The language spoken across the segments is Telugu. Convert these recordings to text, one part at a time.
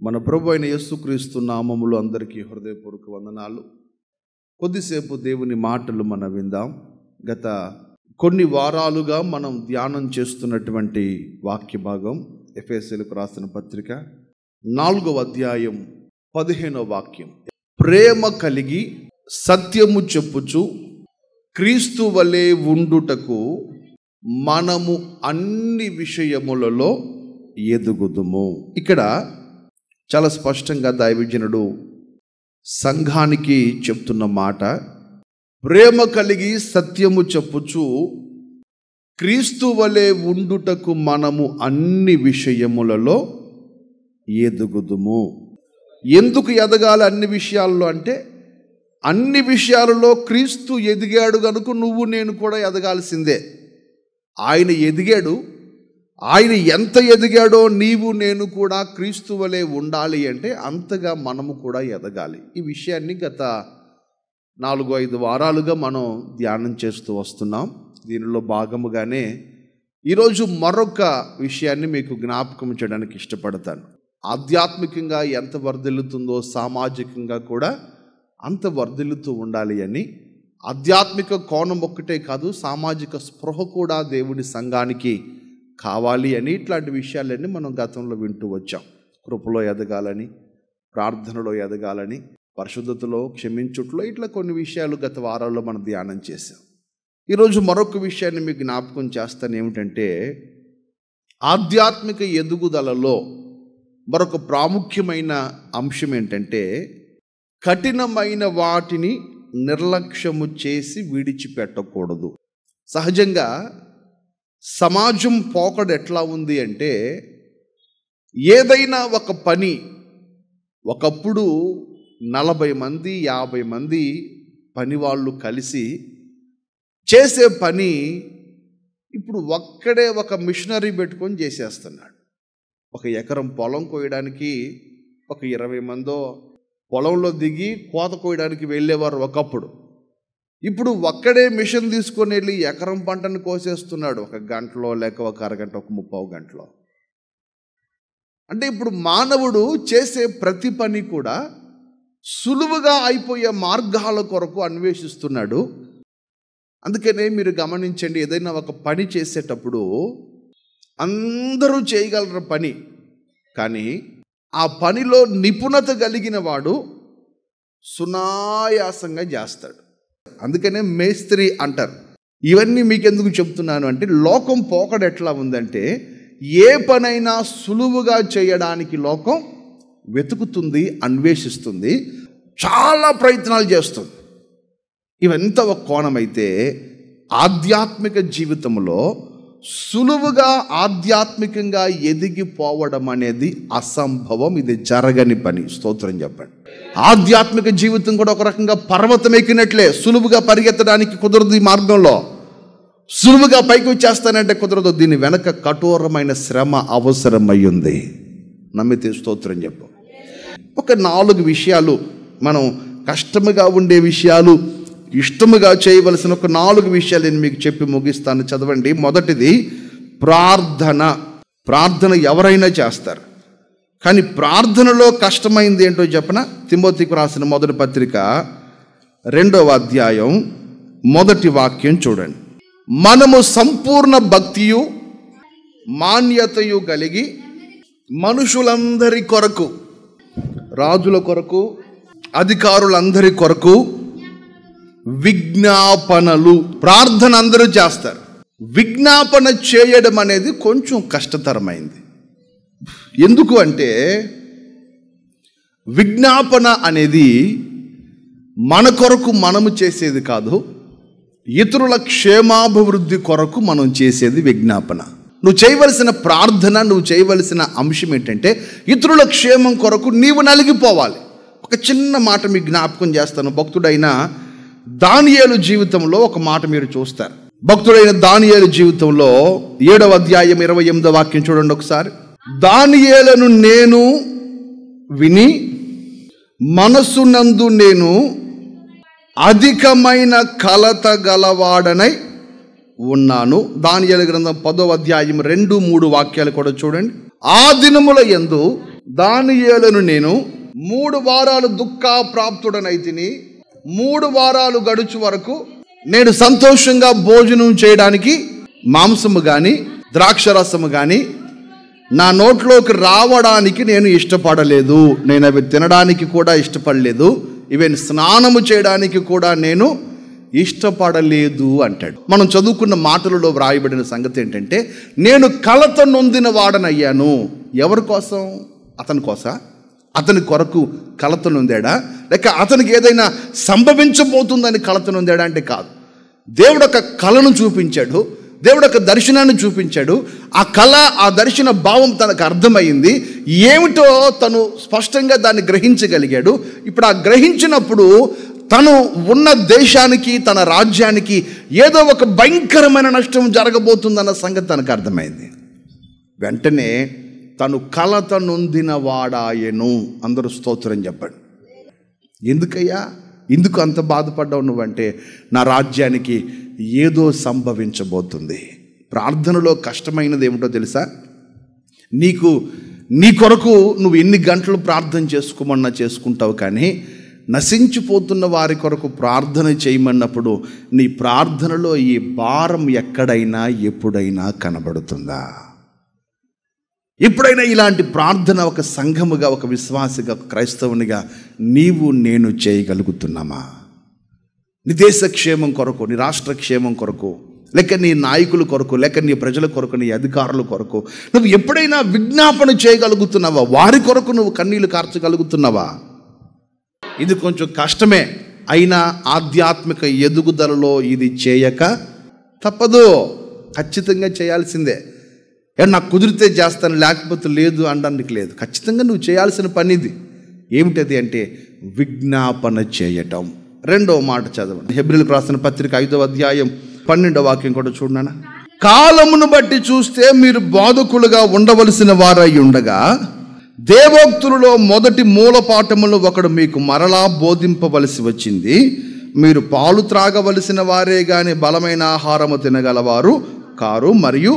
మన ప్రభు అయిన యేసుక్రీస్తు నామములో అందరికీ హృదయపూర్వక వందనాలు. కొద్దిసేపు దేవుని మాటలు మనం విందాం. గత కొన్ని వారాలుగా మనం ధ్యానం చేస్తున్నటువంటి వాక్య భాగం ఎఫెసీయులకు రాసిన పత్రిక 4వ అధ్యాయం 15వ వాక్యం. ప్రేమ కలిగి సత్యము చెప్పుచు క్రీస్తు వలె ఉండుటకు మనము అన్ని విషయములలో ఎదుగుదుము. ఇక్కడ చాలా స్పష్టంగా దైవజనుడు సంఘానికి చెప్తున్న మాట, ప్రేమ కలిగి సత్యము చెప్పుచు క్రీస్తు వలె ఉండుటకు మనము అన్ని విషయములలో ఎదుగుదుము. ఎందుకు ఎదగాలి అన్ని విషయాల్లో అంటే, అన్ని విషయాలలో క్రీస్తు ఎదిగాడు కనుక నువ్వు నేను కూడా ఎదగాల్సిందే. ఆయన ఎదిగాడు, ఆయన ఎంత ఎదిగాడో నీవు నేను కూడా క్రీస్తు వలె ఉండాలి అంటే అంతగా మనము కూడా ఎదగాలి. ఈ విషయాన్ని గత 4-5 వారాలుగా మనం ధ్యానం చేస్తూ వస్తున్నాం. దీనిలో భాగముగానే ఈరోజు మరొక విషయాన్ని మీకు జ్ఞాపకం చేయడానికి ఇష్టపడతాను. ఆధ్యాత్మికంగా ఎంత వర్ధిల్లుతుందో సామాజికంగా కూడా అంత వర్ధిల్లుతూ ఉండాలి అని, ఆధ్యాత్మిక కోణం ఒక్కటే కాదు, సామాజిక స్పృహ కూడా దేవుని సంఘానికి కావాలి అని, ఇట్లాంటి విషయాలన్నీ మనం గతంలో వింటూ వచ్చాం. కృపలో ఎదగాలని, ప్రార్థనలో ఎదగాలని, పరిశుద్ధతలో, క్షమించుట్లో, ఇట్లా కొన్ని విషయాలు గత వారాల్లో మనం ధ్యానం చేశాం. ఈరోజు మరొక విషయాన్ని మీకు జ్ఞాపకం చేస్తాను. ఏమిటంటే, ఆధ్యాత్మిక ఎదుగుదలలో మరొక ప్రాముఖ్యమైన అంశం ఏంటంటే, కఠినమైన వాటిని నిర్లక్ష్యము చేసి విడిచిపెట్టకూడదు. సహజంగా సమాజం పోకడ ఎట్లా ఉంది అంటే, ఏదైనా ఒక పని ఒకప్పుడు 40 మంది 50 మంది పని వాళ్ళు కలిసి చేసే పని ఇప్పుడు ఒక్కడే ఒక మిషనరీ పెట్టుకొని చేసేస్తున్నాడు. 1 ఎకరం పొలం కోయడానికి ఒక 20 మందో పొలంలో దిగి కోత కోయడానికి వెళ్ళేవారు ఒకప్పుడు. ఇప్పుడు ఒక్కడే మిషన్ తీసుకొని వెళ్ళి ఎకరం పంటను కోసేస్తున్నాడు 1 గంటలో, లేక 1 అరగంట, 1 ముప్పావు గంటలో. అంటే ఇప్పుడు మానవుడు చేసే ప్రతి పని కూడా సులువుగా అయిపోయే మార్గాల కొరకు అన్వేషిస్తున్నాడు. అందుకనే మీరు గమనించండి, ఏదైనా ఒక పని చేసేటప్పుడు అందరూ చేయగలరు పని, కానీ ఆ పనిలో నిపుణత కలిగిన వాడు సునాయాసంగా చేస్తాడు. అందుకనే మేస్త్రి అంటారు. ఇవన్నీ మీకు ఎందుకు చెప్తున్నాను అంటే, లోకం పోకడ ఎట్లా ఉందంటే, ఏ పనైనా సులువుగా చేయడానికి లోకం వెతుకుతుంది, అన్వేషిస్తుంది, చాలా ప్రయత్నాలు చేస్తుంది. ఇవంతా ఒక కోణమైతే, ఆధ్యాత్మిక జీవితంలో సులువుగా ఆధ్యాత్మికంగా ఎదిగిపోవడం అనేది అసంభవం. ఇది జరగని పని. స్తోత్రం చెప్పండి. ఆధ్యాత్మిక జీవితం కూడా ఒక రకంగా పర్వతం ఎక్కినట్లే. సులువుగా పరిగెత్తడానికి కుదరదు. ఈ మార్గంలో సులువుగా పైకి వచ్చేస్తానంటే కుదరదు. దీని వెనక కఠోరమైన శ్రమ అవసరమయ్యింది. నమ్మితే స్తోత్రం చెప్పు. ఒక 4 విషయాలు మనం కష్టముగా ఉండే విషయాలు, ఇష్టముగా చేయవలసిన ఒక 4 విషయాలు నేను మీకు చెప్పి ముగిస్తాను. చదవండి. మొదటిది ప్రార్థన. ప్రార్థన ఎవరైనా చేస్తారు, కానీ ప్రార్థనలో కష్టమైంది ఏంటో చెప్పన. తిమోతికి రాసిన మొదటి పత్రిక 2వ అధ్యాయం 1వ వాక్యం చూడండి. మనము సంపూర్ణ భక్తియు మాన్యతయు కలిగి మనుషులందరి కొరకు, రాజుల కొరకు, అధికారులందరి కొరకు విజ్ఞాపనలు. ప్రార్థన అందరూ చేస్తారు, విజ్ఞాపన చేయడం అనేది కొంచెం కష్టతరమైంది. ఎందుకు అంటే, విజ్ఞాపన అనేది మన కొరకు మనము చేసేది కాదు, ఇతరుల క్షేమాభివృద్ధి కొరకు మనం చేసేది విజ్ఞాపన. నువ్వు చేయవలసిన ప్రార్థన, నువ్వు చేయవలసిన అంశం ఏంటంటే, ఇతరుల క్షేమం కొరకు నీవు నలిగిపోవాలి. ఒక చిన్న మాట మీకు జ్ఞాపకం చేస్తాను. భక్తుడైన దానియేలు జీవితంలో ఒక మాట మీరు చూస్తారు. భక్తుడైన దానియేలు జీవితంలో 7వ అధ్యాయం 28వ వాక్యం చూడండి ఒకసారి. దానియేలును నేను విని మనసునందు నేను అధికమైన కలత గలవాడనై ఉన్నాను. దానియేలు గ్రంథం 10వ అధ్యాయం 2-3 వాక్యాలు కూడా చూడండి. ఆ దినముల యందు దానియేలును నేను 3 వారాలు దుఃఖప్రాప్తుడనైతిని. 3 వారాలు గడుచు వరకు నేను సంతోషంగా భోజనం చేయడానికి మాంసము కానీ ద్రాక్షరసము కానీ నా నోట్లోకి రావడానికి నేను ఇష్టపడలేదు. నేను అవి తినడానికి కూడా ఇష్టపడలేదు. ఈవెన్ స్నానము చేయడానికి కూడా నేను ఇష్టపడలేదు అంటాడు. మనం చదువుకున్న మాటలలో వ్రాయబడిన సంగతి ఏంటంటే, నేను కలత నొందిన వాడనయ్యాను. ఎవరి కోసం? అతని కోసం. అతని కొరకు కలత నొందాడా, లేక అతనికి ఏదైనా సంభవించబోతుందని కలత నొందాడా అంటే కాదు. దేవుడు ఒక కళను చూపించాడు, దేవుడు ఒక దర్శనాన్ని చూపించాడు. ఆ కళ, ఆ దర్శన భావం తనకు అర్థమైంది. ఏమిటో తను స్పష్టంగా దాన్ని గ్రహించగలిగాడు. ఇప్పుడు ఆ గ్రహించినప్పుడు తను ఉన్న దేశానికి, తన రాజ్యానికి ఏదో ఒక భయంకరమైన నష్టం జరగబోతుందన్న సంగతి తనకు అర్థమైంది. వెంటనే తను కలత నొందిన వాడాయను. అందరూ స్తోత్రం చెప్పండి. ఎందుకయ్యా, ఎందుకు అంత బాధపడ్డావు నువ్వంటే, నా రాజ్యానికి ఏదో సంభవించబోతుంది. ప్రార్థనలో కష్టమైనది ఏమిటో తెలుసా? నీ కొరకు నువ్వు ఎన్ని గంటలు ప్రార్థన చేసుకోమన్నా చేసుకుంటావు, కానీ నశించిపోతున్న వారి కొరకు ప్రార్థన చేయమన్నప్పుడు నీ ప్రార్థనలో ఈ భారం ఎక్కడైనా ఎప్పుడైనా కనబడుతుందా? ఎప్పుడైనా ఇలాంటి ప్రార్థన ఒక సంఘముగా, ఒక విశ్వాసిగా, ఒక క్రైస్తవునిగా నేను చేయగలుగుతున్నామా? నీ దేశ క్షేమం కొరకు, నీ రాష్ట్ర క్షేమం కొరకు, లేక నీ నాయకుల కొరకు, లేక నీ ప్రజల కొరకు, నీ అధికారుల కొరకు నువ్వు ఎప్పుడైనా విజ్ఞాపన చేయగలుగుతున్నావా? వారి కొరకు నువ్వు కన్నీళ్లు కార్చగలుగుతున్నావా? ఇది కొంచెం కష్టమే, అయినా ఆధ్యాత్మిక ఎదుగుదలలో ఇది చేయక తప్పదు. ఖచ్చితంగా చేయాల్సిందే. నాకు కుదిరితే చేస్తాను, లేకపోతే లేదు అనడానికి లేదు. ఖచ్చితంగా నువ్వు చేయాల్సిన పని ఇది. ఏమిటది అంటే విజ్ఞాపన చేయటం. 2వ మాట చదవండి. హెబ్రీయులకు రాసిన పత్రిక 5వ అధ్యాయం 12వ వాక్యం కూడా చూడనా. కాలమును బట్టి చూస్తే మీరు బోధకులుగా ఉండవలసిన వారై ఉండగా, దేవోక్తులలో మొదటి మూలపాఠములు ఒకడు మీకు మరలా బోధింపవలసి వచ్చింది. మీరు పాలు త్రాగవలసిన వారే గాని బలమైన ఆహారము తినగలవారు కారు. మరియు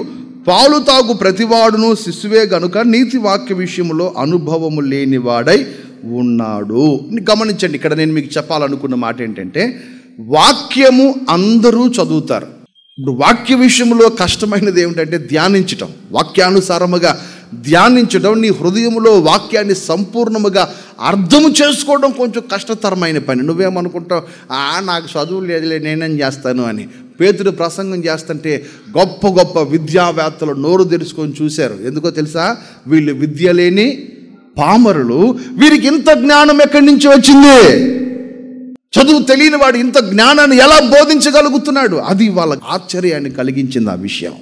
పాలు తాగు ప్రతివాడును శిశువే గనుక నీతి వాక్య విషయంలో అనుభవము లేనివాడై ఉన్నాడు. గమనించండి, ఇక్కడ నేను మీకు చెప్పాలనుకున్న మాట ఏంటంటే, వాక్యము అందరూ చదువుతారు. ఇప్పుడు వాక్య విషయంలో కష్టమైనది ఏమిటంటే ధ్యానించటం, వాక్యానుసారముగా ధ్యానించడం, నీ హృదయంలో వాక్యాన్ని సంపూర్ణముగా అర్థము చేసుకోవడం కొంచెం కష్టతరమైన పని. నువ్వేమనుకుంటావు, నాకు చదువు లేదులే, నేనేం చేస్తాను అని. పేతురు ప్రసంగం చేస్తుంటే గొప్ప గొప్ప విద్యావేత్తలు నోరు తెరుచుకొని చూశారు. ఎందుకో తెలుసా? వీళ్ళు విద్య లేని పామరులు, వీరికి ఇంత జ్ఞానం ఎక్కడి నుంచి వచ్చింది? చదువు తెలియని వాడు ఇంత జ్ఞానాన్ని ఎలా బోధించగలుగుతున్నాడు? అది వాళ్ళ ఆశ్చర్యాన్ని కలిగించింది ఆ విషయం.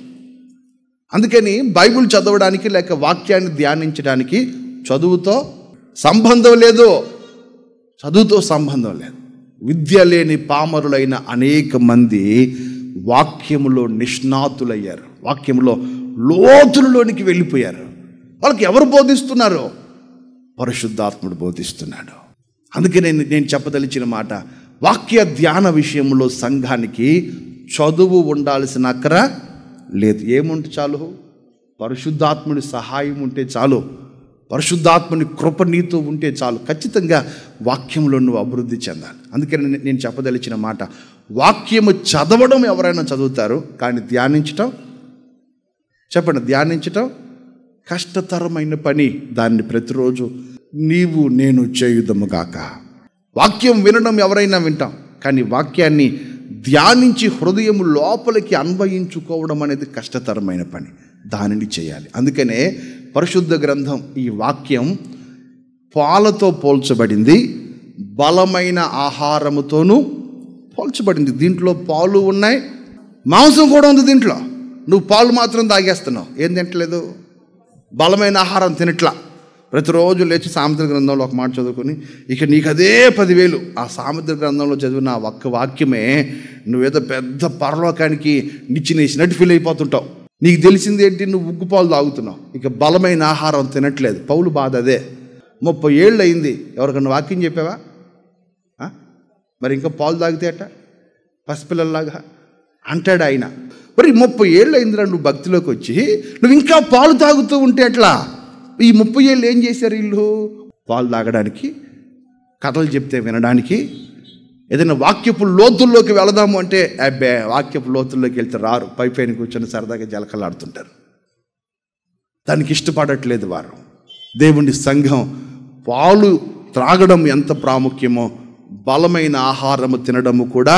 అందుకని బైబిల్ చదవడానికి లేక వాక్యాన్ని ధ్యానించడానికి చదువుతో సంబంధం లేదు. విద్య లేని పామరులైన అనేక మంది వాక్యములో నిష్ణాతులయ్యారు, వాక్యములో లోతులలోనికి వెళ్ళిపోయారు. వాళ్ళకి ఎవరు బోధిస్తున్నారు? పరిశుద్ధాత్ముడు బోధిస్తున్నాడు. అందుకే నేను చెప్పదలిచిన మాట, వాక్య ధ్యాన విషయంలో సంఘానికి చదువు ఉండాల్సిన అక్కర లేదు. ఏముంటే చాలు? పరిశుద్ధాత్ముడి సహాయం ఉంటే చాలు, పరిశుద్ధాత్ముని కృప నీతో ఉంటే చాలు. ఖచ్చితంగా వాక్యంలో నువ్వు అభివృద్ధి చెందాలి. అందుకని నేను చెప్పదలిచిన మాట, వాక్యము చదవడం ఎవరైనా చదువుతారు, కానీ ధ్యానించటం, చెప్పండి, ధ్యానించటం కష్టతరమైన పని. దాన్ని ప్రతిరోజు నేను చేయుదము గాక. వాక్యం వినడం ఎవరైనా వింటాం, కానీ వాక్యాన్ని ధ్యానించి హృదయం లోపలికి అన్వయించుకోవడం అనేది కష్టతరమైన పని. దానిని చేయాలి. అందుకనే పరిశుద్ధ గ్రంథం, ఈ వాక్యం పాలతో పోల్చబడింది, బలమైన ఆహారముతోనూ పోల్చబడింది. దీంట్లో పాలు ఉన్నాయి, మాంసం కూడా ఉంది దీంట్లో. నువ్వు పాలు మాత్రం తాగేస్తున్నావు, ఏం తింటలేదు, బలమైన ఆహారం తినట్లా. ప్రతిరోజు లేచి సామెతల గ్రంథంలో ఒక మాట చదువుకొని ఇక నీకు అదే 10,000. ఆ సామెతల గ్రంథంలో చదివిన ఒక్క వాక్యమే నువ్వేదో పెద్ద పరలోకానికి నిచ్చినేసినట్టు ఫీల్ అయిపోతుంటావు. నీకు తెలిసింది ఏంటి? నువ్వు ఉగ్గుపాలు తాగుతున్నావు, ఇక బలమైన ఆహారం తినట్లేదు. పౌలు బాధ అదే. 30 ఏళ్ళు అయింది, ఎవరికన్నా వాక్యం చెప్పావా? మరి ఇంకా పాలు తాగితే అట పసిపిల్లల్లాగా అంటాడు ఆయన. మరి 30 ఏళ్ళు అయిందిరా నువ్వు భక్తిలోకి వచ్చి, నువ్వు ఇంకా పాలు తాగుతూ ఉంటే ఎట్లా? ఈ 30 ఏళ్ళు ఏం చేశారు వీళ్ళు? పాలు తాగడానికి, కథలు చెప్తే వినడానికి, ఏదైనా వాక్యపు లోతుల్లోకి వెళదాము అంటే అబ్బే వాక్యపు లోతుల్లోకి వెళ్తే రారు, పైపైన కూర్చొని సరదాగా జలకలాడుతుంటారు. దానికి ఇష్టపడట్లేదు వారు. దేవుని సంఘం పాలు త్రాగడం ఎంత ప్రాముఖ్యమో బలమైన ఆహారము తినడము కూడా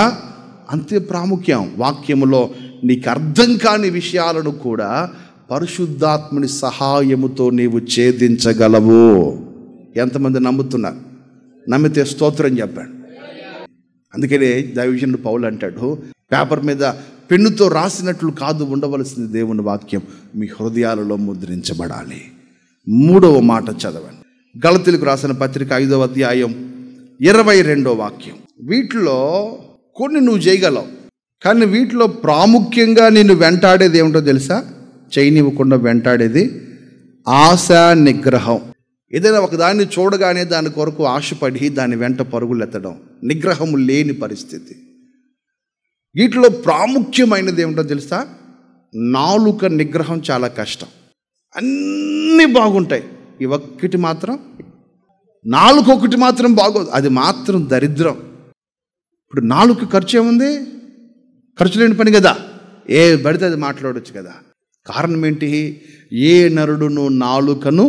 అంతే ప్రాముఖ్యం. వాక్యములో నీకు అర్థం కాని విషయాలను కూడా పరిశుద్ధాత్మని సహాయముతో నీవు ఛేదించగలవు. ఎంతమంది నమ్ముతున్నారు? నమ్మితే స్తోత్రం చెప్పాడు. అందుకనే దైవజనుడు పౌలు అంటాడు, పేపర్ మీద పెన్నుతో రాసినట్లు కాదు ఉండవలసింది దేవుని వాక్యం, మీ హృదయాలలో ముద్రించబడాలి. 3వ మాట చదవండి. గలతీయులకు రాసిన పత్రిక 5వ అధ్యాయం 22వ వాక్యం. వీటిలో కొన్ని నువ్వు చేయగలవు, కానీ వీటిలో ప్రాముఖ్యంగా నిన్ను వెంటాడేది ఏమిటో తెలుసా? చేయనివ్వకుండా వెంటాడేది ఆశ నిగ్రహం. ఏదైనా ఒకదాన్ని చూడగానే దాని కొరకు ఆశపడి దాని వెంట పరుగులెత్తడం, నిగ్రహము లేని పరిస్థితి. వీటిలో ప్రాముఖ్యమైనది ఏమిటో తెలుసా? నాలుక నిగ్రహం చాలా కష్టం. అన్నీ బాగుంటాయి, ఈ ఒక్కటి మాత్రం, నాలుక ఒకటి మాత్రం బాగోదు, అది మాత్రం దరిద్రం. ఇప్పుడు నాలుక ఖర్చు ఏముంది? ఖర్చు లేని పని కదా, ఏ పడితే అది మాట్లాడవచ్చు కదా. కారణం ఏంటి? ఏ నరుడును నాలుకను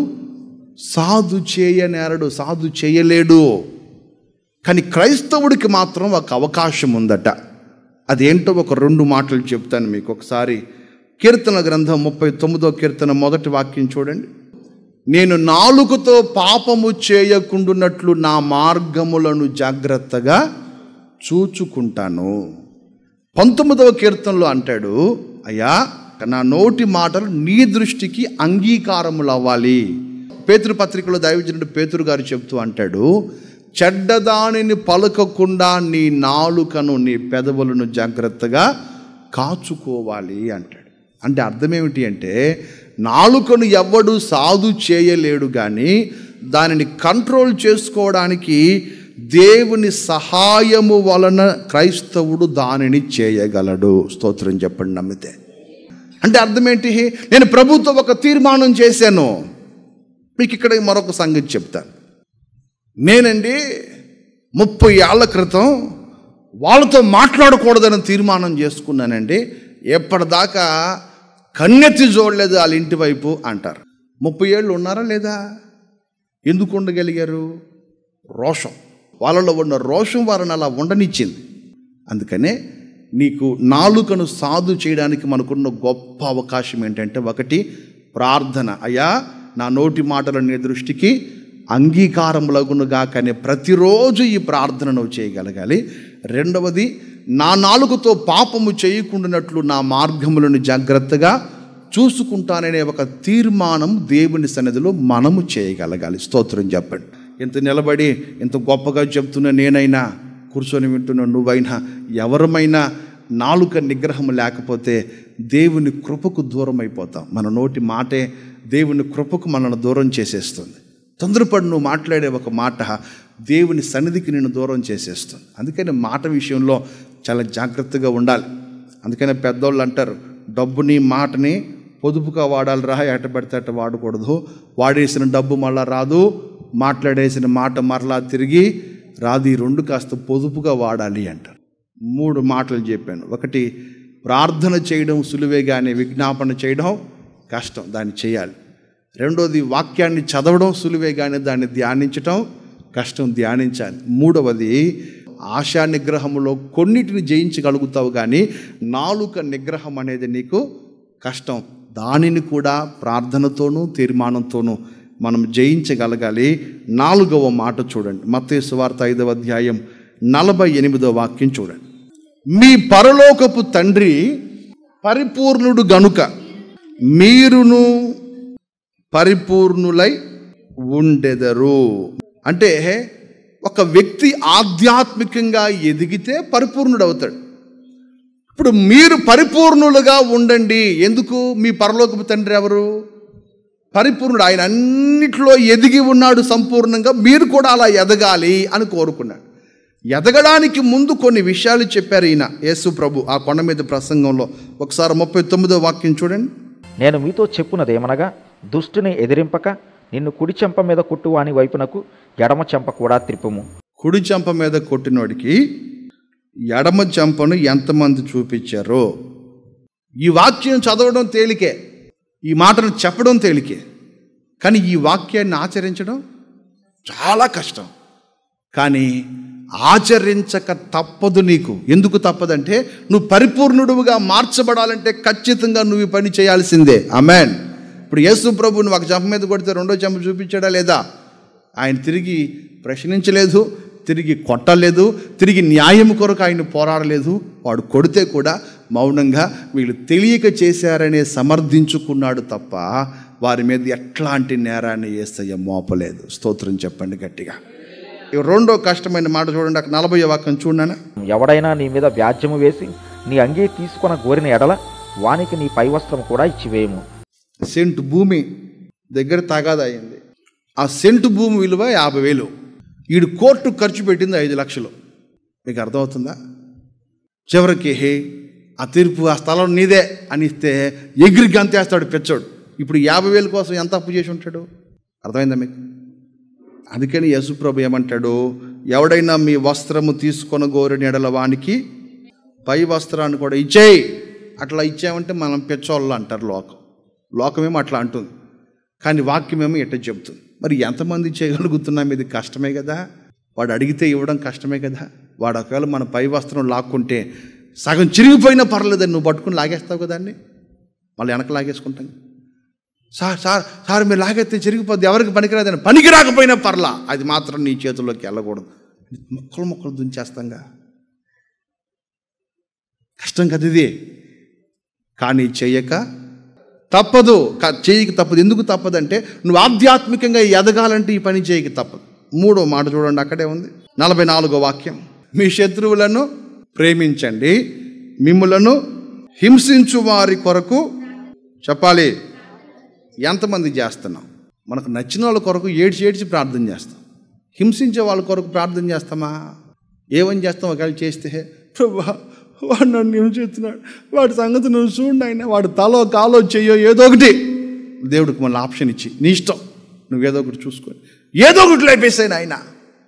సాధు చేయనేరడు, సాధు చేయలేడు. కానీ క్రైస్తవుడికి మాత్రం ఒక అవకాశం ఉందట. అదేంటో ఒక 2 మాటలు చెప్తాను మీకు. ఒకసారి కీర్తన గ్రంథం 39వ కీర్తన 1వ వాక్యం చూడండి. నేను నాలుకతో పాపము చేయకుండునట్లు నా మార్గములను జాగ్రత్తగా చూచుకుంటాను. 19వ కీర్తనలో అంటాడు, అయ్యా నా నోటి మాటలు నీ దృష్టికి అంగీకారములు అవ్వాలి. పేతురు పత్రికలో దైవజనుడు పేతురు గారు చెప్తూ అంటాడు, చెడ్డదానిని పలకకుండా నీ నాలుకను, నీ పెదవులను జాగ్రత్తగా కాచుకోవాలి అంటాడు. అంటే అర్థం ఏమిటి అంటే, నాలుకను ఎవ్వడు సాధు చేయలేడు, కానీ దానిని కంట్రోల్ చేసుకోవడానికి దేవుని సహాయము వలన క్రైస్తవుడు దానిని చేయగలడు. స్తోత్రం చెప్పండి నమ్మితే. అంటే అర్థం ఏంటి? నేను ప్రభుత్వం ఒక తీర్మానం చేశాను. మీకు ఇక్కడ మరొక సంగతి చెప్తాను. నేనండి 30 ఏళ్ల క్రితం వాళ్ళతో మాట్లాడకూడదని తీర్మానం చేసుకున్నానండి. ఎప్పటిదాకా కన్నెత్తి చూడలేదు వాళ్ళ ఇంటి వైపు అంటారు. 30 ఏళ్ళు ఉన్నారా లేదా? ఎందుకు ఉండగలిగారు? రోషం. వాళ్ళలో ఉన్న రోషం వారిని అలా ఉండనిచ్చింది. అందుకనే నీకు నాలుకను సాధు చేయడానికి మనకున్న గొప్ప అవకాశం ఏంటంటే, 1 ప్రార్థన. అయ్యా నా నోటి మాటలు నీ దృష్టికి అంగీకారములగునుగా, కానీ ప్రతిరోజు ఈ ప్రార్థన నువ్వు చేయగలగాలి. 2వది, నా నాలుకతో పాపము చేయకుండానట్లు నా మార్గములను జాగ్రత్తగా చూసుకుంటాననే ఒక తీర్మానం దేవుని సన్నిధిలో మనము చేయగలగాలి. స్తోత్రం చెప్పండి. ఇంత నిలబడి ఇంత గొప్పగా చెప్తున్న నేనైనా, కూర్చొని వింటున్న నువ్వైనా, ఎవరమైనా నాలుక నిగ్రహం లేకపోతే దేవుని కృపకు దూరం అయిపోతాం. మన నోటి మాటే దేవుని కృపకు మనల్ని దూరం చేసేస్తుంది. తొందరపడి నువ్వు మాట్లాడే ఒక మాట దేవుని సన్నిధికి నిన్ను దూరం చేసేస్తుంది. అందుకని మాట విషయంలో చాలా జాగ్రత్తగా ఉండాలి. అందుకనే పెద్దోళ్ళు అంటారు, డబ్బుని మాటని పొదుపుగా వాడాలి రా, ఎట పడితే అట్ట వాడకూడదు. వాడేసిన డబ్బు మళ్ళా రాదు, మాట్లాడేసిన మాట మరలా తిరిగి రాదు. ఈ 2 కాస్త పొదుపుగా వాడాలి అంటారు. 3 మాటలు చెప్పాను. 1, ప్రార్థన చేయడం సులువే, కానీ విజ్ఞాపన చేయడం కష్టం, దాన్ని చేయాలి. 2వది, వాక్యాన్ని చదవడం సులువే, కానీ దాన్ని ధ్యానించటం కష్టం, ధ్యానించాలి. 3వది, ఆశా నిగ్రహములో కొన్నిటిని జయించగలుగుతావు, కానీ నాలుక నిగ్రహం అనేది నీకు కష్టం. దానిని కూడా ప్రార్థనతోనూ తీర్మానంతోనూ మనం జయించగలగాలి. 4వ మాట చూడండి. మత్తయి సువార్త 5వ అధ్యాయం 48వ వాక్యం చూడండి. మీ పరలోకపు తండ్రి పరిపూర్ణుడు గనుక మీరును పరిపూర్ణులై ఉండెదరు. అంటే ఒక వ్యక్తి ఆధ్యాత్మికంగా ఎదిగితే పరిపూర్ణుడు అవుతాడు. ఇప్పుడు మీరు పరిపూర్ణులుగా ఉండండి. ఎందుకు? మీ పరలోకపు తండ్రి ఎవరు? పరిపూర్ణుడు. ఆయన అన్నిట్లో ఎదిగి ఉన్నాడు సంపూర్ణంగా. మీరు కూడా అలా ఎదగాలి అని కోరుకున్నాడు. ఎదగడానికి ముందు కొన్ని విషయాలు చెప్పారు ఈయన యేసు ప్రభు ఆ కొండ మీద ప్రసంగంలో. ఒకసారి 39వ వాక్యం చూడండి. నేను మీతో చెప్పున్నదేమనగా, దుష్టుని ఎదిరింపక నిన్ను కుడి చెంప మీద కొట్టువాని వైపునకు ఎడమ చెంప కూడా త్రిప్పుము. కుడి చెంప మీద కొట్టినోడికి ఎడమ చెంపను ఎంతమంది చూపించారో. ఈ వాక్యం చదవడం తేలికే, ఈ మాటను చెప్పడం తేలికే, కానీ ఈ వాక్యాన్ని ఆచరించడం చాలా కష్టం. కానీ ఆచరించక తప్పదు నీకు. ఎందుకు తప్పదంటే నువ్వు పరిపూర్ణుడుగా మార్చబడాలంటే ఖచ్చితంగా నువ్వు ఈ పని చేయాల్సిందే. ఆమేన్. ఇప్పుడు యేసు ప్రభు నువ్వు ఒక చెంప మీద కొడితే రెండో చెంప చూపించాడా లేదా? ఆయన తిరిగి ప్రశ్నించలేదు, తిరిగి కొట్టలేదు, తిరిగి న్యాయం కొరకు ఆయన పోరాడలేదు. వాడు కొడితే కూడా మౌనంగా వీళ్ళు తెలియక చేశారనే సమర్థించుకున్నాడు తప్ప వారి మీద ఎట్లాంటి నేరాన్ని యేసయ్య మోపలేదు. స్తోత్రం చెప్పండి గట్టిగా. రెండో కష్టమైన మాట చూడండి, 40వ వాక్యం చూడనా. ఎవడైనా నీ మీద వ్యాజ్యము వేసి నీ అంగీ తీసుకున్న గోరిన ఎడల వానికి నీ పై వస్త్రం కూడా ఇచ్చివేయము. సెంటు భూమి దగ్గర తగాదా అయింది. ఆ సెంటు భూమి విలువ 50,000. వీడు కోర్టు ఖర్చు పెట్టింది 5 లక్షలు. మీకు అర్థమవుతుందా? చివరికి ఆ తీర్పు ఆ స్థలం నీదే అని ఇస్తే ఎగిరి గంతేస్తాడు పెచ్చోడు. ఇప్పుడు 50,000 కోసం ఎంత అప్పు చేసి ఉంటాడు? అర్థమైందా మీకు? అందుకని యేసుప్రభు ఏమంటాడు, ఎవడైనా మీ వస్త్రము తీసుకొని గోరిన ఎడల వానికి పై వస్త్రాన్ని కూడా ఇచ్చేయి. అట్లా ఇచ్చామంటే మనం పెచ్చోళ్ళు అంటారు లోకమేమో అట్లా అంటుంది, కానీ వాక్యమేమో ఎట్ట చెప్తుంది. మరి ఎంతమంది చేయగలుగుతున్నాం? ఇది కష్టమే కదా. వాడు అడిగితే ఇవ్వడం కష్టమే కదా. వాడు ఒకవేళ మన పై వస్త్రం లాక్కుంటే సగం చిరిగిపోయినా పర్లేదని నువ్వు పట్టుకుని లాగేస్తావు కదా దాన్ని, మళ్ళీ వెనక లాగేసుకుంటాం. సార్ మీరు లాగైతే చిరిగిపోద్ది, ఎవరికి పనికిరాదని. పనికి రాకపోయినా పర్లా, అది మాత్రం నీ చేతుల్లోకి వెళ్ళకూడదు. మొక్కలు దుంచేస్తాంగా. కష్టం కదా ఇది, కానీ చేయక తప్పదు. ఎందుకు తప్పదంటే నువ్వు ఆధ్యాత్మికంగా ఎదగాలంటే ఈ పని చేయక తప్పదు. 3వ మాట చూడండి, అక్కడే ఉంది 44వ వాక్యం. మీ శత్రువులను ప్రేమించండి, మిమ్ములను హింసించు వారి కొరకు చెప్పాలి. ఎంతమంది చేస్తున్నాం? మనకు నచ్చిన వాళ్ళ కొరకు ఏడ్చి ప్రార్థన చేస్తాం. హింసించే వాళ్ళ కొరకు ప్రార్థన చేస్తామా? ఏమని చేస్తాం? ఒకవేళ చేస్తే, ప్రభువా వాడు నన్ను హింసిస్తున్నాడు, వాడి సంగతి నువ్వు చూడండి ఆయన, వాడు తలో కాలో చెయ్యో ఏదో ఒకటి. దేవుడికి మళ్ళీ ఆప్షన్ ఇచ్చి నీ ఇష్టం, నువ్వేదో ఒకటి చూసుకొని ఏదో ఒకటి లేపేసాను ఆయన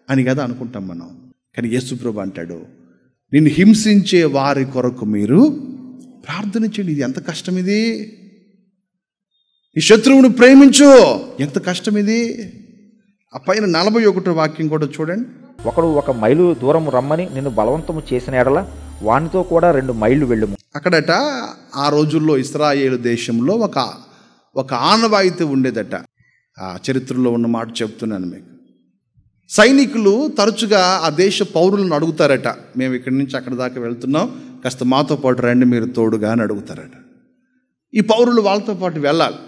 అని కదా అనుకుంటాం మనం. కానీ యేసు ప్రభు అంటాడు, నిన్ను హింసించే వారి కొరకు మీరు ప్రార్థన చేయండి. ఇది ఎంత కష్టం ఇది! ఈ శత్రువును ప్రేమించు, ఎంత కష్టం ఇది! ఆ పైన 41వ వాక్యం కూడా చూడండి. ఒకడు 1 మైలు దూరం రమ్మని నిన్ను బలవంతము చేసిన ఎడల వానితో కూడా 2 మైళ్ళు వెళ్ళుము. అక్కడట ఆ రోజుల్లో ఇశ్రాయేలు దేశంలో ఒక ఆనవాయితీ ఉండేదట. ఆ చరిత్రలో ఉన్న మాట చెప్తున్నాను మీకు. సైనికులు తరచుగా ఆ దేశ పౌరులను అడుగుతారట, మేము ఇక్కడి నుంచి అక్కడ దాకా వెళ్తున్నాం, కాస్త మాతో పాటు రండి మీరు తోడుగా అని అడుగుతారట. ఈ పౌరులు వాళ్ళతో పాటు వెళ్ళాలి.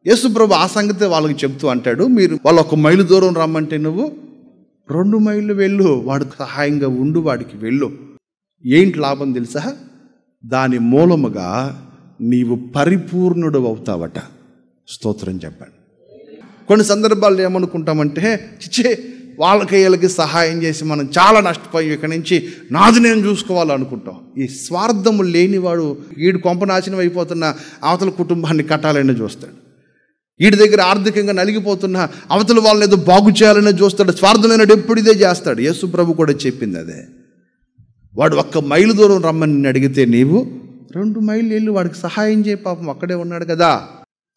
యేసుప్రభు ఆ సంగతి వాళ్ళకి చెప్తూ అంటాడు, మీరు వాళ్ళు 1 మైలు దూరం రమ్మంటే నువ్వు 2 మైళ్ళు వెళ్ళు, వాడికి సహాయంగా ఉండు, వాడికి వెళ్ళు. ఏంటి లాభం తెలుసా? దాని మూలముగా నీవు పరిపూర్ణుడు అవుతావట. స్తోత్రం చెప్పండి. కొన్ని సందర్భాల్లో ఏమనుకుంటామంటే, చిచ్చే వాళ్ళకి వీళ్ళకి సహాయం చేసి మనం చాలా నష్టపోయి ఇక్కడి నుంచి నాది నేను చూసుకోవాలనుకుంటాం. ఈ స్వార్థము లేనివాడు వీడు కొంపనాశనం అయిపోతున్న అవతల కుటుంబాన్ని కట్టాలని చూస్తాడు. వీడి దగ్గర ఆర్థికంగా నలిగిపోతున్న అవతల వాళ్ళని ఏదో బాగు చేయాలని చూస్తాడు. స్వార్థమైనడు ఎప్పుడు ఇదే చేస్తాడు. యేసు ప్రభు కూడా చెప్పింది అదే. వాడు 1 మైలు దూరం రమ్మని అడిగితే నీవు 2 మైళ్ళు వెళ్ళి వాడికి సహాయం చేయి, పాపం అక్కడే ఉన్నాడు కదా.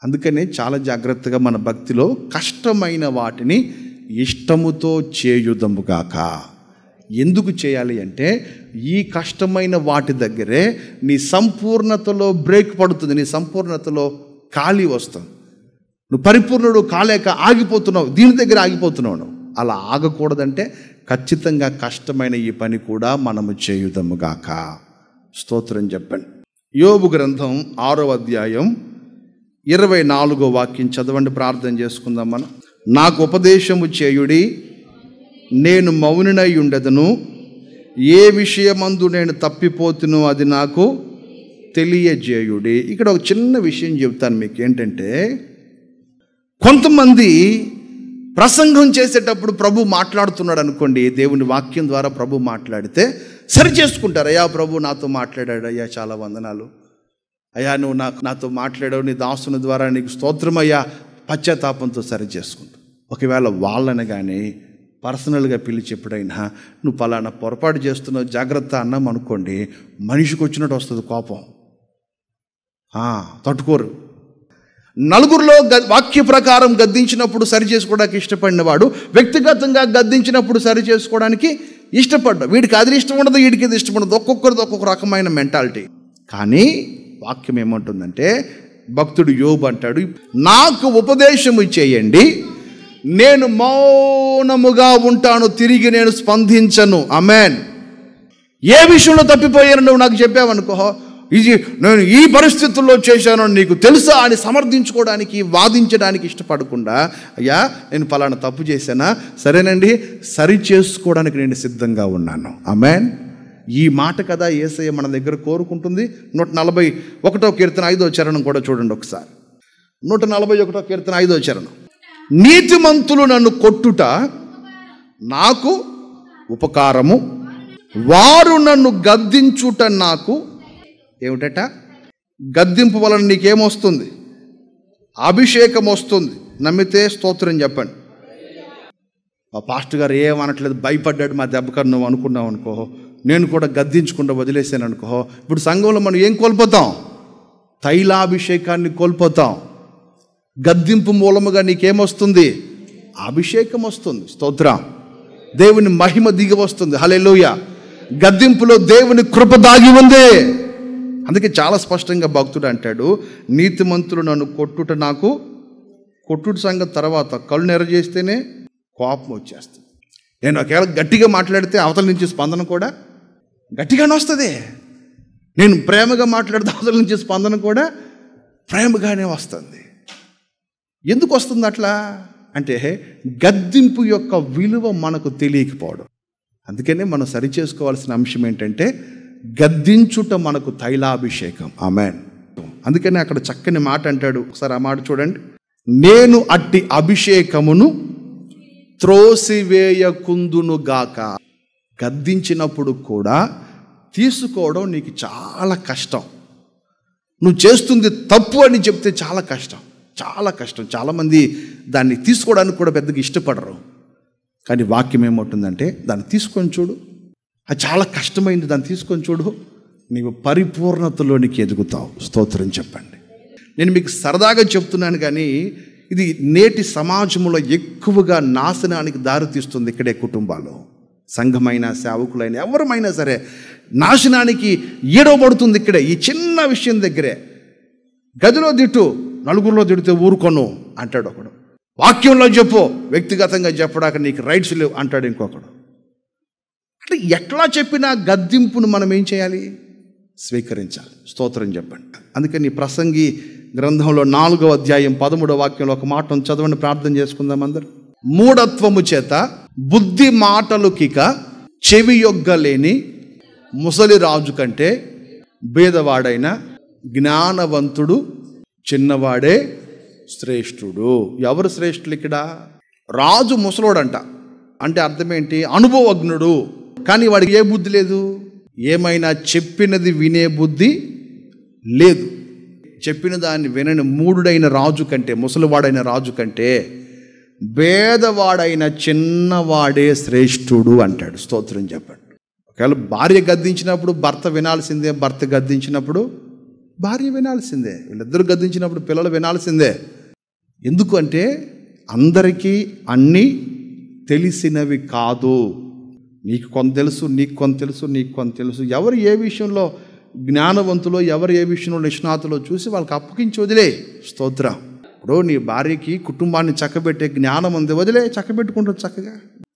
అందుకనే చాలా జాగ్రత్తగా మన భక్తిలో కష్టమైన వాటిని ఇష్టముతో చేయుదముగాక. ఎందుకు చేయాలి అంటే ఈ కష్టమైన వాటి దగ్గరే నీ సంపూర్ణతలో బ్రేక్ పడుతుంది, నీ సంపూర్ణతలో ఖాళీ వస్తుంది. నువ్వు పరిపూర్ణుడు కాలేక ఆగిపోతున్నావు, దీని దగ్గర ఆగిపోతున్నావు. నువ్వు అలా ఆగకూడదంటే ఖచ్చితంగా కష్టమైన ఈ పని కూడా మనము చేయుదముగాక. స్తోత్రం చెప్పండి. యోబు గ్రంథం 6వ అధ్యాయం 24వ వాక్యం చదవండి, ప్రార్థన చేసుకుందాం మనం. నాకు ఉపదేశము చేయుడి, నేను మౌనినై ఉండెదను, ఏ విషయమందు నేను తప్పిపోతునో అది నాకు తెలియజేయుడి. ఇక్కడ ఒక చిన్న విషయం చెప్తాను మీకు. ఏంటంటే, కొంతమంది ప్రసంగం చేసేటప్పుడు ప్రభు మాట్లాడుతున్నాడు అనుకోండి, దేవుని వాక్యం ద్వారా ప్రభు మాట్లాడితే సరి చేసుకుంటారు. అయ్యా ప్రభు నాతో మాట్లాడాడు, అయ్యా చాలా వందనాలు, అయ్యా నువ్వు నాతో మాట్లాడావు, నీ దాసుని ద్వారా నీకు స్తోత్రం అయ్యా, పశ్చాత్తాపంతో సరి చేసుకుంటూ, ఒకవేళ వాళ్ళని కానీ పర్సనల్గా పిలిచి ఎప్పుడైనా నువ్వు పలానా పొరపాటు చేస్తున్నావు జాగ్రత్త అన్నాం అనుకోండి, మనిషికి వచ్చినట్టు వస్తుంది కోపం, తట్టుకోరు. నలుగురిలో వాక్య ప్రకారం గద్దించినప్పుడు సరి చేసుకోవడానికి ఇష్టపడిన వాడు వ్యక్తిగతంగా గద్దించినప్పుడు సరి చేసుకోవడానికి ఇష్టపడ్డాడు. వీడికి అది ఇష్టం ఉండదు, వీడికి ఇది ఇష్టం ఉండదు, ఒక్కొక్కరిది ఒక్కొక్క రకమైన మెంటాలిటీ. కానీ వాక్యం ఏమంటుందంటే, భక్తుడు యోబు అంటాడు, నాకు ఉపదేశము చేయండి, నేను మౌనముగా ఉంటాను, తిరిగి నేను స్పందించను. ఆమేన్. ఏ విషయంలో తప్పిపోయాను నువ్వు నాకు చెప్పావనుకో, ఇది నేను ఈ పరిస్థితుల్లో చేశాను నీకు తెలుసా అని సమర్థించుకోవడానికి, వాదించడానికి ఇష్టపడకుండా, అయ్యా నేను పలానా తప్పు చేశానా, సరేనండి సరి చేసుకోవడానికి నేను సిద్ధంగా ఉన్నాను. ఆమేన్. ఈ మాట కదా యేసయ్య మన దగ్గర కోరుకుంటుంది. 141వ కీర్తన 5వ చరణం కూడా చూడండి ఒకసారి. 141వ కీర్తన 5వ చరణం. నీతిమంతులు నన్ను కొట్టుట నాకు ఉపకారము, వారు నన్ను గద్దించుట నాకు ఏమిటట? గద్దింపు వలన నీకేమొస్తుంది? అభిషేకం వస్తుంది. నమ్మితే స్తోత్రం చెప్పండి. మా పాస్టర్ గారు ఏమనట్లేదు, భయపడ్డాడు మా దెబ్బకన్నా నువ్వు అనుకున్నావు అనుకో, నేను కూడా గద్దించకుండా వదిలేసాను అనుకో, ఇప్పుడు సంఘంలో మనం ఏం కోల్పోతాం? తైలాభిషేకాన్ని కోల్పోతాం. గద్దింపు మూలముగా నీకేమొస్తుంది? అభిషేకం వస్తుంది. స్తోత్రం. దేవుని మహిమ దిగి వస్తుంది. హల్లెలూయా. గద్దింపులో దేవుని కృప దాగి ఉంది. అందుకే చాలా స్పష్టంగా భక్తుడు అంటాడు, నీతిమంతులు నన్ను కొట్టుట నాకు, కొట్టుట సంగతి తర్వాత కళ్ళు నెరజేస్తేనే కోపం వచ్చేస్తుంది. నేను ఒకవేళ గట్టిగా మాట్లాడితే అవతల నుంచి స్పందన కూడా గట్టిగానే వస్తుంది. నేను ప్రేమగా మాట్లాడితే అవతల నుంచి స్పందన కూడా ప్రేమగానే వస్తుంది. ఎందుకు వస్తుంది అట్లా అంటే, గద్దింపు యొక్క విలువ మనకు తెలియకపోవడం. అందుకనే మనం సరి చేసుకోవాల్సిన అంశం ఏంటంటే, గద్దించుట మనకు తైలాభిషేకం. ఆమేన్. అందుకనే అక్కడ చక్కని మాట అంటాడు, ఒకసారి ఆ మాట చూడండి. నేను అట్టి అభిషేకమును త్రోసివేయకుందును గాక. గద్దించినప్పుడు కూడా తీసుకోవడం నీకు చాలా కష్టం. నువ్వు చేస్తుంది తప్పు అని చెప్తే చాలా కష్టం, చాలా కష్టం. చాలామంది దాన్ని తీసుకోవడానికి కూడా పెద్దగా ఇష్టపడరు. కానీ వాక్యం ఏమంటుందంటే, దాన్ని తీసుకొని చూడు, అది చాలా కష్టమైంది, దాన్ని తీసుకొని చూడు, నీవు పరిపూర్ణతలోనికి ఎదుగుతావు. స్తోత్రం చెప్పండి. నేను మీకు సరదాగా చెప్తున్నాను, కానీ ఇది నేటి సమాజంలో ఎక్కువగా నాశనానికి దారితీస్తుంది. ఇక్కడే కుటుంబాలు, సంఘమైన, సేవకులైన ఎవరమైనా సరే నాశనానికి ఈడవబడుతుంది ఇక్కడే, ఈ చిన్న విషయం దగ్గరే. గదిలో తిట్టు, నలుగురిలో తిడితే ఊరుకొను అంటాడు ఒకడు. వాక్యంలో చెప్పు, వ్యక్తిగతంగా చెప్పడానికి నీకు రైట్స్ లేవు అంటాడు ఇంకొకడు. అంటే ఎట్లా చెప్పినా గద్దింపును మనం ఏం చేయాలి? స్వీకరించాలి. స్తోత్రం చెప్పండి. అందుకని ప్రసంగి గ్రంథంలో 4వ అధ్యాయం 13వ వాక్యంలో ఒక మాట చదవండి, ప్రార్థన చేసుకుందాం అందరు. మూఢత్వము చేత బుద్ధి మాటలుకిక చెవి యొగ్గలేని ముసలి రాజు కంటే భేదవాడైన జ్ఞానవంతుడు చిన్నవాడే శ్రేష్ఠుడు. ఎవరు శ్రేష్ఠులు ఇక్కడ? రాజు ముసలోడంట, అంటే అర్థం ఏంటి? అనుభవజ్ఞుడు. కానీ వాడికి ఏ బుద్ధి లేదు, ఏమైనా చెప్పినది వినే బుద్ధి లేదు. చెప్పిన దాన్ని వినని మూఢుడైన రాజు కంటే, ముసలివాడైన రాజు కంటే భేదవాడైన చిన్నవాడే శ్రేష్ఠుడు అంటాడు. స్తోత్రం చెప్పండి. ఒకవేళ భార్య గద్దించినప్పుడు భర్త వినాల్సిందే, భర్త గద్దించినప్పుడు భార్య వినాల్సిందే, వీళ్ళిద్దరూ గద్దించినప్పుడు పిల్లలు వినాల్సిందే. ఎందుకు అంటే అందరికీ అన్నీ తెలిసినవి కాదు. నీకు కొంత తెలుసు, నీకు కొంత తెలుసు, నీకు కొంత తెలుసు. ఎవరు ఏ విషయంలో జ్ఞానవంతులో, ఎవరు ఏ విషయంలో నిష్ణాతులో చూసి వాళ్ళకి అప్పగించి వదిలే. స్తోత్రం. ఇప్పుడు నీ భార్యకి కుటుంబాన్ని చక్కబెట్టే జ్ఞానం ఉంది, వదిలే, చక్కబెట్టుకుంటుంది చక్కగా.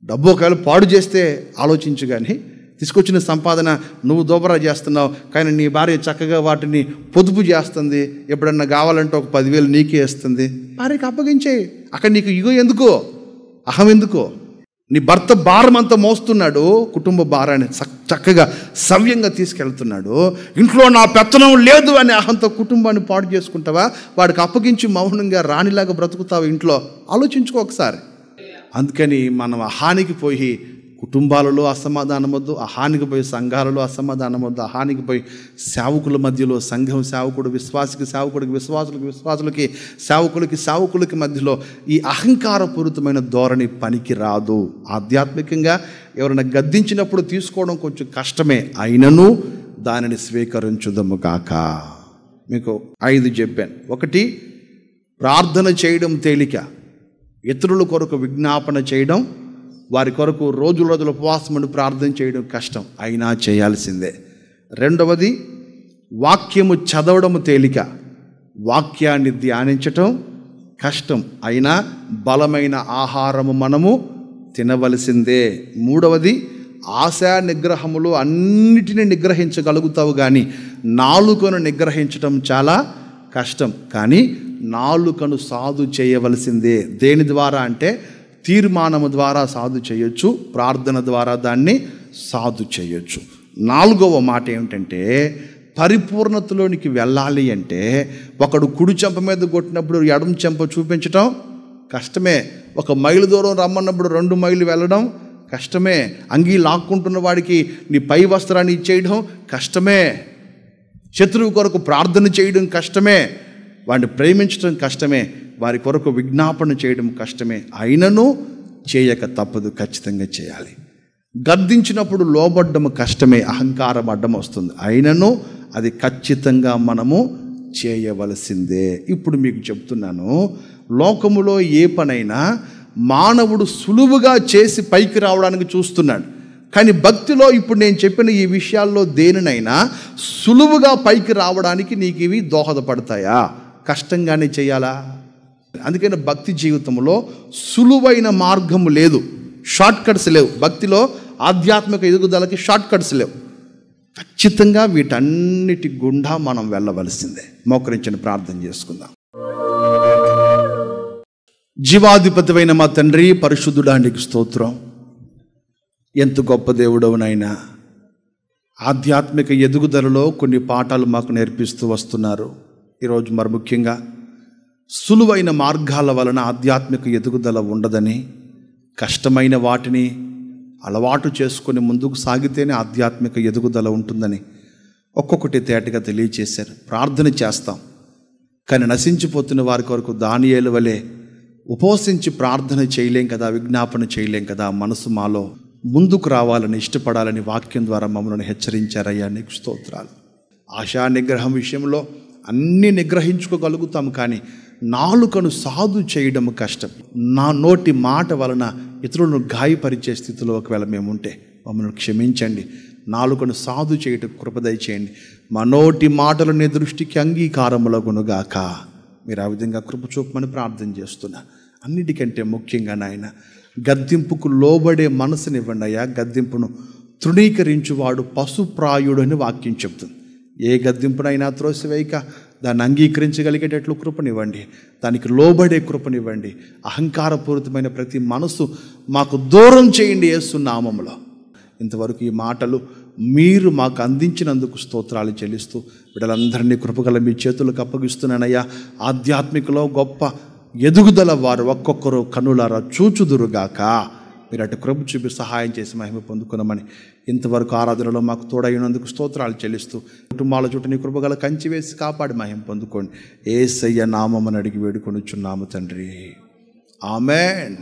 డబ్బు ఒకవేళ పాడు చేస్తే ఆలోచించు, కానీ తీసుకొచ్చిన సంపాదన నువ్వు దోబరా చేస్తున్నావు, కానీ నీ భార్య చక్కగా వాటిని పొదుపు చేస్తుంది. ఎప్పుడన్నా కావాలంటే ఒక 10,000 నీకే ఇస్తుంది. భార్యకి అప్పగించే. అక్కడ నీకు ఇగో ఎందుకో, అహం ఎందుకో? నీ భర్త భారం అంతా మోస్తున్నాడు, కుటుంబ భారాన్ని చక్కగా సవ్యంగా తీసుకెళ్తున్నాడు. ఇంట్లో నా పెత్తనం లేదు అనే అహంతో కుటుంబాన్ని పాడు చేసుకుంటావా? వాడికి అప్పగించి మౌనంగా రాణిలాగా బ్రతుకుతావు ఇంట్లో? ఆలోచించుకో ఒకసారి. అందుకని మనం హానికి పోయి కుటుంబాలలో అసమాధానం వద్దు, అహానికి పోయి సంఘాలలో అసమాధానం వద్దు, అహానికి పోయి సేవకుల మధ్యలో, సంఘం సేవకుడు విశ్వాసికి సేవకుడికి, విశ్వాసులకి సేవకులకి మధ్యలో ఈ అహంకారపూరితమైన ధోరణి పనికి రాదు. ఆధ్యాత్మికంగా ఎవరైనా గద్దించినప్పుడు తీసుకోవడం కొంచెం కష్టమే, అయినను దానిని స్వీకరించుదము కాక. మీకు 5 చెప్పాను. 1, ప్రార్థన చేయడం తేలిక, ఇతరుల కొరకు విజ్ఞాపన చేయడం, వారి కొరకు రోజులు ఉపవాసం ఉండి ప్రార్థన చేయడం కష్టం, అయినా చేయాల్సిందే. 2వది, వాక్యము చదవడము తేలిక, వాక్యాన్ని ధ్యానించటం కష్టం, అయినా బలమైన ఆహారము మనము తినవలసిందే. 3వది, ఆశా నిగ్రహములు అన్నిటినీ నిగ్రహించగలుగుతావు, కానీ నాలుకను నిగ్రహించటం చాలా కష్టం. కానీ నాలుకను సాధు చేయవలసిందే. దేని ద్వారా అంటే తీర్మానము ద్వారా సాధు చేయొచ్చు, ప్రార్థన ద్వారా దాన్ని సాధు చేయొచ్చు. 4వ మాట ఏమిటంటే, పరిపూర్ణతలోనికి వెళ్ళాలి అంటే ఒకడు కుడి చెంప మీద కొట్టినప్పుడు ఎడమ చెంప చూపించటం కష్టమే. 1 మైలు దూరం రమ్మన్నప్పుడు 2 మైళ్ళు వెళ్ళడం కష్టమే. అంగీ లాక్కుంటున్న వాడికి నీ పై వస్త్రాన్ని ఇచ్చేయడం కష్టమే. శత్రువు కొరకు ప్రార్థన చేయడం కష్టమే. వాడిని ప్రేమించడం కష్టమే. వారి కొరకు విజ్ఞాపన చేయడం కష్టమే. అయినను చేయక తప్పదు, ఖచ్చితంగా చేయాలి. గద్దించినప్పుడు లోబడ్డము కష్టమే, అహంకారం అడ్డం వస్తుంది, అయినను అది ఖచ్చితంగా మనము చేయవలసిందే. ఇప్పుడు మీకు చెప్తున్నాను, లోకములో ఏ పనైనా మానవుడు సులువుగా చేసి పైకి రావడానికి చూస్తున్నాడు. కానీ భక్తిలో ఇప్పుడు నేను చెప్పిన ఈ విషయాల్లో దేనినైనా సులువుగా పైకి రావడానికి నీకు ఇవి దోహదపడతాయా? కష్టంగానే చేయాలా? అందుకని భక్తి జీవితంలో సులువైన మార్గము లేదు, షార్ట్ కట్స్ లేవు. భక్తిలో ఆధ్యాత్మిక ఎదుగుదలకి షార్ట్ కట్స్ లేవు. ఖచ్చితంగా వీటన్నిటి గుండా మనం వెళ్ళవలసిందే. మోకరించిన ప్రార్థన చేసుకుందాం. జీవాధిపతివైన మా తండ్రి, పరిశుద్ధుడానికి స్తోత్రం. ఎంత గొప్ప దేవుడవునైనా ఆధ్యాత్మిక ఎదుగుదలలో కొన్ని పాఠాలు మాకు నేర్పిస్తూ వస్తున్నారు. ఈరోజు మరి ముఖ్యంగా సులువైన మార్గాల వలన ఆధ్యాత్మిక ఎదుగుదల ఉండదని, కష్టమైన వాటిని అలవాటు చేసుకొని ముందుకు సాగితేనే ఆధ్యాత్మిక ఎదుగుదల ఉంటుందని ఒక్కొక్కటి తేటగా తెలియచేశారు. ప్రార్థన చేస్తాం, కానీ నశించిపోతున్న వారి కొరకు దానియేలు వలె ఉపవసించి ప్రార్థన చేయలేం కదా, విజ్ఞాపన చేయలేం కదా. మనసు మాలో ముందుకు రావాలని, ఇష్టపడాలని వాక్యం ద్వారా మమ్మల్ని హెచ్చరించారయ్యా, నీకు స్తోత్రాలు. ఆశా నిగ్రహం విషయంలో అన్నీ నిగ్రహించుకోగలుగుతాం, కానీ నాలుకను సాధు చేయడం కష్టం. నా నోటి మాట వలన ఇతరులను గాయపరిచే స్థితిలో ఒకవేళ మేము ఉంటే మమ్మల్ని క్షమించండి. నాలుకను సాధు చేయటం కృపదయ చేయండి. మా నోటి మాటలు నీ దృష్టికి అంగీకారములగునుగాక. మీరు ఆ విధంగా కృప చూపమని ప్రార్థన చేస్తున్నా. అన్నిటికంటే ముఖ్యంగా నాయన, గద్దింపుకు లోబడే మనసునివ్వండి అయ్యా. గద్దింపును తృణీకరించువాడు పశుప్రాయుడు అని వాక్యం చెప్తుంది. ఏ గద్దింపునైనా త్రోసివేయక దాన్ని అంగీకరించగలిగేటట్లు కృపనివ్వండి, దానికి లోబడే కృపనివ్వండి. అహంకారపూరితమైన ప్రతి మనసు మాకు దూరం చేయండి యేసు నామములో. ఇంతవరకు ఈ మాటలు మీరు మాకు అందించినందుకు స్తోత్రాలు చెల్లిస్తూ బిడ్డలందరినీ కృపగల మీ చేతులకు అప్పగిస్తున్నానయ్యా. ఆధ్యాత్మికలో గొప్ప ఎదుగుదల వారు ఒక్కొక్కరు కన్నులారా చూచుదురుగాక. మీరు అటు కృప చూపి సహాయం చేసి మహిమ పొందుకున్నామని ఇంతవరకు ఆరాధనలో మాకు తోడైనందుకు స్తోత్రాలు చెల్లిస్తూ కుటుంబాల చుట్టూ నీ కృపగల కంచి వేసి కాపాడి మహిమ పొందుకోండి. యేసయ్య నామమున అడిగి వేడుకొనుచున్నాము తండ్రి, ఆమేన్.